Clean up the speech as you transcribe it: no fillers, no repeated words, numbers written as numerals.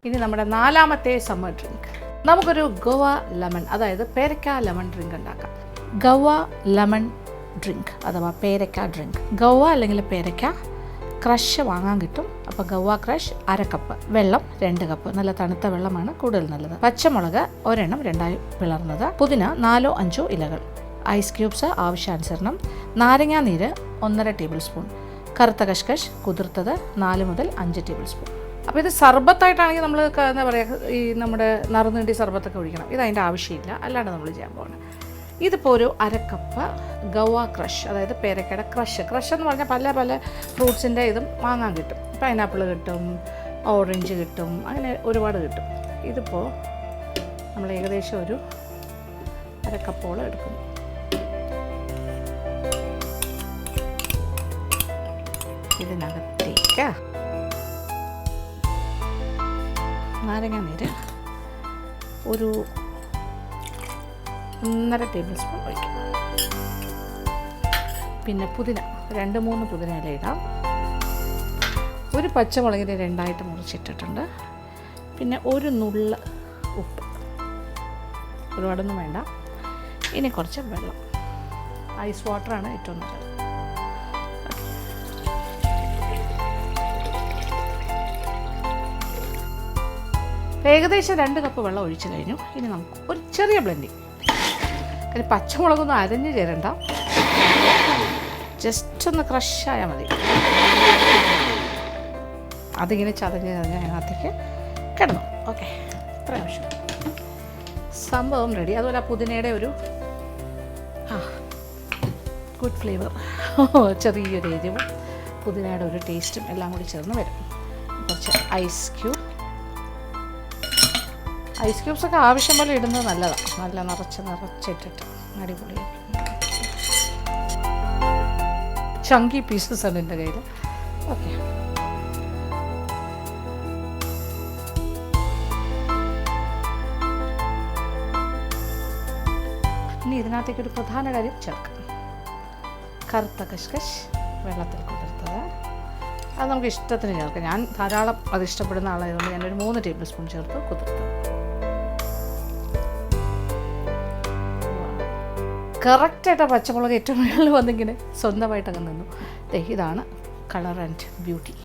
ഇനി നമ്മുടെ നാലാമത്തെ സമ്മർ ഡ്രിങ്ക്. നമുക്കൊരു ഗോവ ലെമൺ, അതായത് പേരക്ക ലെമൺ ഡ്രിങ്ക് ഉണ്ടാക്കാം. ഗോവ ലെമൺ ഡ്രിങ്ക് അഥവാ പേരക്ക ഡ്രിങ്ക്. ഗോവ അല്ലെങ്കിൽ പേരക്ക ക്രഷ് വാങ്ങാൻ കിട്ടും. അപ്പോൾ ഗോവ ക്രഷ് 1/2 കപ്പ്, വെള്ളം 2 കപ്പ്, നല്ല തണുത്ത വെള്ളമാണ് കൂടുതൽ നല്ലത്. പച്ചമുളക് ഒരെണ്ണം 2ആയി പിളർന്നത്, പുതിന 4-5 ഇലകൾ, ഐസ് ക്യൂബ്സ് ആവശ്യാനുസരണം, നാരങ്ങാ നീര് 1.5 ടേബിൾ സ്പൂൺ, കറുത്ത കഷ്കഷ് കുതിർത്തത് 4 മുതൽ 5 ടേബിൾ സ്പൂൺ. അപ്പോൾ ഇത് സർബത്തായിട്ടാണെങ്കിൽ നമ്മൾ എന്താ പറയുക, ഈ നമ്മുടെ നറുനീണ്ടി സർബത്തൊക്കെ ഒഴിക്കണം. ഇതതിൻ്റെ ആവശ്യമില്ല, അല്ലാണ്ട് നമ്മൾ ചെയ്യാൻ പോകണം. ഇതിപ്പോൾ ഒരു 1/2 കപ്പ് ഗോവ ക്രഷ്, അതായത് പേരക്കയുടെ ക്രഷ് എന്ന് പറഞ്ഞാൽ പല പല ഫ്രൂട്ട്സിൻ്റെ ഇതും വാങ്ങാൻ കിട്ടും. പൈനാപ്പിൾ കിട്ടും, ഓറഞ്ച് കിട്ടും, അങ്ങനെ ഒരുപാട് കിട്ടും. ഇതിപ്പോൾ നമ്മൾ ഏകദേശം ഒരു 1/2 കപ്പോളം എടുക്കുന്നു. ഇതിനകത്തേക്ക് നാരങ്ങ നീര് ഒരു 1.5 ടേബിൾ സ്പൂൺ ഒഴിക്കും. പിന്നെ പുതിന 2-3 പുതിന ഇല ഇടാം. ഒരു പച്ചമുളകിന് 2ആയിട്ട് മുറിച്ചിട്ടിട്ടുണ്ട്. പിന്നെ ഒരു നുള്ള് ഉപ്പ്, ഒരുപാടൊന്നും വേണ്ട. ഇനി കുറച്ച് വെള്ളം, ഐസ് വാട്ടറാണ് ഏറ്റവും നല്ലത്. ഏകദേശം 2 കപ്പ് വെള്ളം ഒഴിച്ച് കഴിഞ്ഞു. ഇനി നമുക്ക് ഒരു ചെറിയ ബ്ലെൻഡിങ്. അതിന് പച്ചമുളകൊന്നും അരഞ്ഞ് ചേരണ്ട, ജസ്റ്റ് ഒന്ന് ക്രഷായാൽ മതി. അതിങ്ങനെ ചതഞ്ഞ് അതിനകത്തേക്ക് കിടന്നു. ഓക്കെ, ഇത്ര ആവശ്യം. സംഭവം റെഡി. അതുപോലെ ആ പുതിനയുടെ ഒരു ഗുഡ് ഫ്ലേവർ, ചെറിയൊരു എരിവും പുതിനയുടെ ഒരു ടേസ്റ്റും എല്ലാം കൂടി ചേർന്ന് വരും. കുറച്ച് ഐസ് ക്യൂബ്സൊക്കെ ആവശ്യം പോലെ ഇടുന്നത് നല്ലതാണ്. നല്ല നിറച്ചിട്ടിട്ട് അടിപൊളിയായി. ചങ്കി പീസസ് ആണ് എൻ്റെ കയ്യിൽ. ഓക്കെ, ഇനി ഇതിനകത്തേക്ക് ഒരു പ്രധാന കാര്യം ചേർക്കാം. കറുത്ത കഷ്കഷ് വെള്ളത്തിൽ കുതിർത്തത്, അത് നമുക്ക് ഇഷ്ടത്തിന് ചേർക്കാം. ഞാൻ ധാരാളം അത് ഇഷ്ടപ്പെടുന്ന ആളായതുകൊണ്ട് ഞാനൊരു 3 ടേബിൾ സ്പൂൺ ചേർത്ത് കുതിർത്തത്. കറക്റ്റായിട്ട് ആ പച്ചമുളക് ഏറ്റവും മുകളിൽ വന്നിങ്ങനെ സ്വന്തമായിട്ടങ്ങ് നിന്നു. ഇതാണ് കളർ ആൻഡ് ബ്യൂട്ടി.